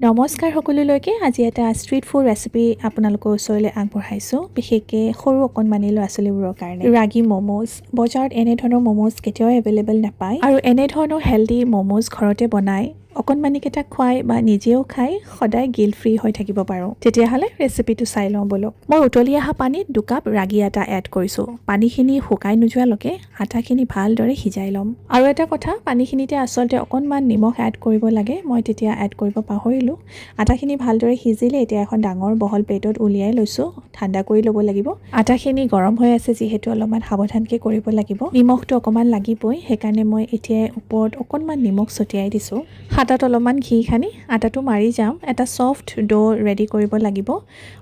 নমস্কাৰ সকলোলৈকে আজি এটা ষ্ট্ৰীট ফুড ৰেচিপি আপোনালোকৰ ওচৰলৈ আগবঢ়াইছোঁ বিশেষকৈ সৰু অকণমানি ল'ৰা ছোৱালীবোৰৰ কাৰণে ৰাগী ম'ম'জ বজাৰত এনে ধৰণৰ ম'ম'জ কেতিয়াও এভেইলেবল নাপায় আৰু এনে ধৰণৰ হেল্ডি ম'ম'জ ঘৰতে বনাই অকণমানিকেইটাক খুৱাই বা নিজেও খাই সদায় গিল্ট ফ্ৰী হৈ থাকিব পাৰোঁ তেতিয়াহ'লে ৰেচিপিটো চাই লওঁ বলক মই উতলি অহা পানীত 2 কাপ ৰাগী আটা এড কৰিছোঁ পানীখিনি শুকাই নোযোৱালৈকে আটাখিনি ভালদৰে সিজাই ল'ম আৰু এটা কথা পানীখিনিতে আচলতে অকণমান নিমখ এড কৰিব লাগে মই তেতিয়া এড কৰিব পাহৰিলোঁ আটাখিনি ভালদৰে সিজিলে এতিয়া এখন ডাঙৰ বহল প্লেটত উলিয়াই লৈছোঁ ঠাণ্ডা কৰি ল'ব লাগিব আটাখিনি গৰম হৈ আছে যিহেতু অলপমান সাৱধানকৈ কৰিব লাগিব নিমখটো অকণমান লাগিবই সেইকাৰণে মই এতিয়া ওপৰত অকণমান নিমখ ছটিয়াই দিছোঁ হাতত অলপমান ঘি খানি আটাটো মাৰি যাম এটা সফট ডো ৰেডি কৰিব লাগিব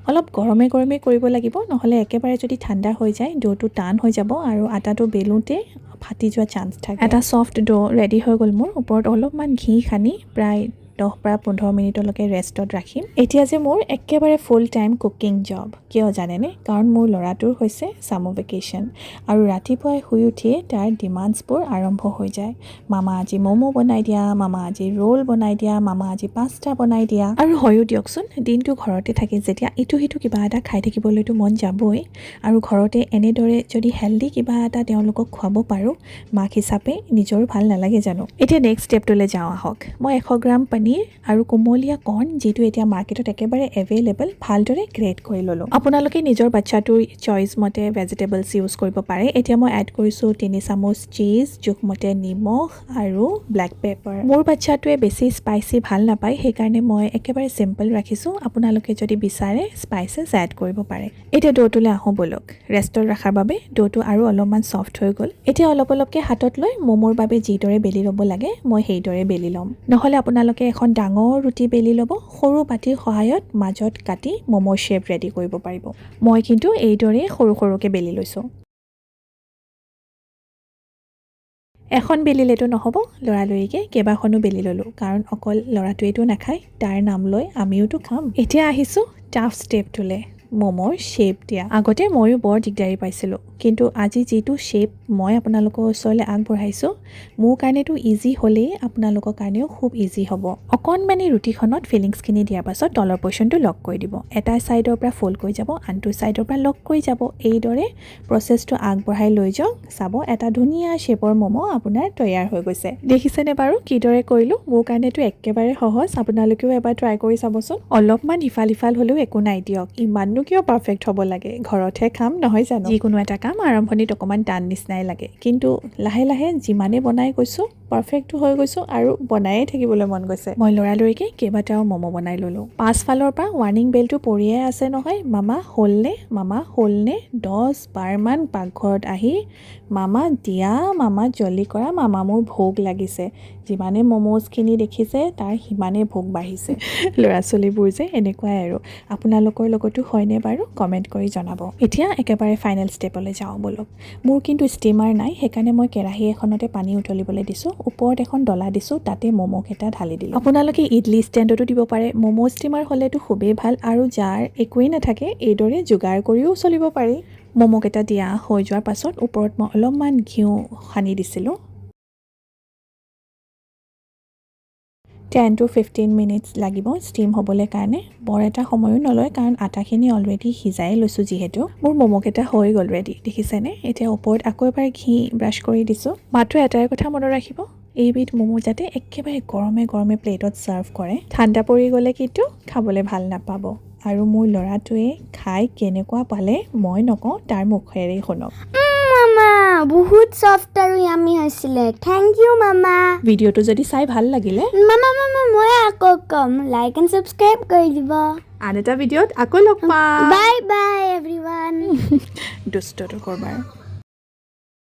অলপ গৰমে কৰিব লাগিব নহ'লে একেবাৰে যদি ঠাণ্ডা হৈ যায় ডোটো টান হৈ যাব আৰু আটাটো বেলোতে ফাটি যোৱা চান্স থাকে এটা সফট ডো ৰেডি হৈ গ'ল মোৰ ওপৰত অলপমান ঘি খানি প্ৰায় 10 পৰা 15 মিনিটলৈকে ৰেষ্টত ৰাখিম এতিয়া যে মোৰ একেবাৰে ফুল টাইম কুকিং জব কিয় জানেনে কাৰণ মোৰ ল'ৰাটোৰ হৈছে সামাৰ ভেকেশ্যন আৰু ৰাতিপুৱাই শুই উঠিয়ে তাৰ ডিমাণ্ডছবোৰ আৰম্ভ হৈ যায় মামা আজি ম'ম' বনাই দিয়া মামা আজি ৰোল বনাই দিয়া মামা আজি পাস্তা বনাই দিয়া আৰু হয়ো দিয়কচোন দিনটো ঘৰতে থাকি যেতিয়া ইটো সিটো কিবা এটা খাই থাকিবলৈতো মন যাবই আৰু ঘৰতে এনেদৰে যদি হেল্ডি কিবা এটা তেওঁলোকক খুৱাব পাৰোঁ মাক হিচাপে নিজৰ ভাল নালাগে জানো এতিয়া নেক্সট ষ্টেপটোলৈ যাওঁ আহক মই 100 গ্ৰাম পনীৰ আৰু কোমলীয়া কৰ্ণ যিটো এতিয়া মাৰ্কেটত একেবাৰে এভেইলেবল ভালদৰে গ্ৰেট কৰি ল'লোঁ আপোনালোকে নিজৰ বাচ্চাটোৰ চইচ মতে ভেজিটেবলছ ইউজ কৰিব পাৰে এতিয়া মই এড কৰিছোঁ 3 চামুচ চীজ জোখমতে নিমখ আৰু ব্লেক পেপাৰ মোৰ বাচ্চাটোৱে বেছি স্পাইচি ভাল নাপায় সেইকাৰণে মই একেবাৰে চিম্পল ৰাখিছোঁ আপোনালোকে যদি বিচাৰে স্পাইচেছ এড কৰিব পাৰে এতিয়া ডোটোলৈ আহোঁ বলক ৰেষ্টত ৰখাৰ বাবে ডোটো আৰু অলপমান ছফ্ট হৈ গ'ল এতিয়া অলপকৈ হাতত লৈ ম'মৰ বাবে যিদৰে বেলি ল'ব লাগে মই সেইদৰে বেলি ল'ম নহ'লে আপোনালোকে এখন ডাঙৰ ৰুটি বেলি ল'ব সৰু বাটিৰ সহায়ত মাজত কাটি ম'মৰ শ্বেপ ৰেডি কৰিব পাৰিব মই কিন্তু এইদৰে সৰুকৈ বেলি লৈছোঁ এখন বেলিলেতো নহ'ব লৰালৰিকৈ কেইবাখনো বেলি ল'লোঁ কাৰণ অকল ল'ৰাটোৱেতো নাখায় তাৰ নাম লৈ আমিওতো খাম এতিয়া আহিছোঁ টাফ ষ্টেপটোলৈ ম'মৰ শ্বেপ দিয়া আগতে ময়ো বৰ দিগদাৰী পাইছিলোঁ কিন্তু আজি যিটো শ্বেপ মই আপোনালোকৰ ওচৰলৈ আগবঢ়াইছোঁ মোৰ কাৰণেতো ইজি হ'লেই আপোনালোকৰ কাৰণেও খুব ইজি হ'ব অকণমানি ৰুটিখনত ফিলিংছখিনি দিয়াৰ পাছত তলৰ পৰ্চনটো লক কৰি দিব এটা ছাইডৰ পৰা ফ'ল্ড কৰি যাব আনটো ছাইডৰ পৰা লক কৰি যাব এইদৰে প্ৰচেছটো আগবঢ়াই লৈ যাওক চাব এটা ধুনীয়া শ্বেপৰ ম'ম' আপোনাৰ তৈয়াৰ হৈ গৈছে দেখিছেনে বাৰু কিদৰে কৰিলোঁ মোৰ কাৰণেতো একেবাৰে সহজ আপোনালোকেও এবাৰ ট্ৰাই কৰি চাবচোন অলপমান ইফাল হ'লেও একো নাই দিয়ক ইমাননো কিয় পাৰফেক্ট হ'ব লাগে ঘৰতহে খাম নহয় জানো যিকোনো এটা কাম আৰম্ভণিত অকণমান টান নিচিনাই লাগে কিন্তু লাহে যিমানে বনাই গৈছোঁ পাৰফেক্টটো হৈ গৈছোঁ আৰু বনায়ে থাকিবলৈ মন গৈছে মই লৰালৰিকৈ কেইবাটাও ম'ম' বনাই ল'লোঁ পাছফালৰ পৰা ৱাৰ্ণিং বেলটো পৰিয়ে আছে নহয় মামা হ'লনে 10 বাৰমান পাকঘৰত আহি মামা দিয়া মামা জল্দি কৰা মামা মোৰ ভোক লাগিছে যিমানে ম'ম'জখিনি দেখিছে তাৰ সিমানে ভোক বাঢ়িছে ল'ৰা ছোৱালীবোৰ যে এনেকুৱাই আৰু আপোনালোকৰ লগতো হয়নে বাৰু কমেণ্ট কৰি জনাব এতিয়া একেবাৰে ফাইনেল ষ্টেপলৈ যাওঁ বলক মোৰ কিন্তু ষ্টিমাৰ নাই সেইকাৰণে মই কেৰাহী এখনতে পানী উতলিবলৈ দিছোঁ ওপৰত এখন ডলা দিছোঁ তাতে ম'ম'কেইটা ঢালি দিলোঁ আপোনালোকে ইডলি ষ্টেণ্ডতো দিব পাৰে ম'ম' ষ্টিমাৰ হ'লেতো খুবেই ভাল আৰু যাৰ একোৱেই নাথাকে এইদৰে যোগাৰ কৰিও চলিব পাৰি ম'ম'কেইটা দিয়া হৈ যোৱাৰ পাছত ওপৰত মই অলপমান ঘিউ সানি দিছিলোঁ 10 to 15 মিনিটছ লাগিব ষ্টিম হ'বলৈ কাৰণে বৰ এটা সময়ো নলয় কাৰণ আটাখিনি অলৰেডি সিজাই লৈছোঁ যিহেতু মোৰ ম'ম'কেইটা হৈ গ'ল ৰেডি দেখিছেনে এতিয়া ওপৰত আকৌ এবাৰ ঘি ব্ৰাছ কৰি দিছোঁ মাত্ৰ এটাই কথা মনত ৰাখিব এইবিধ ম'ম' যাতে একেবাৰে গৰমে প্লেটত ছাৰ্ভ কৰে ঠাণ্ডা পৰি গ'লে কিন্তু খাবলৈ ভাল নাপাব আৰু মোৰ ল'ৰাটোৱে খাই কেনেকুৱা পালে মই নকওঁ তাৰ মুখেৰে শুনক মামা বহুত সফট আৰু ইয়ামি হৈছিলে থ্যাংক ইউ মামা ভিডিঅ'টো যদি চাই ভাল লাগিলে মামা মই আকৌ কম লাইক এণ্ড সাবস্ক্ৰাইব কৰি দিব আন এটা ভিডিঅ'ত আকৌ লগ পাম বাই বাই এভৰিৱান দুষ্টটো কৰবাৰ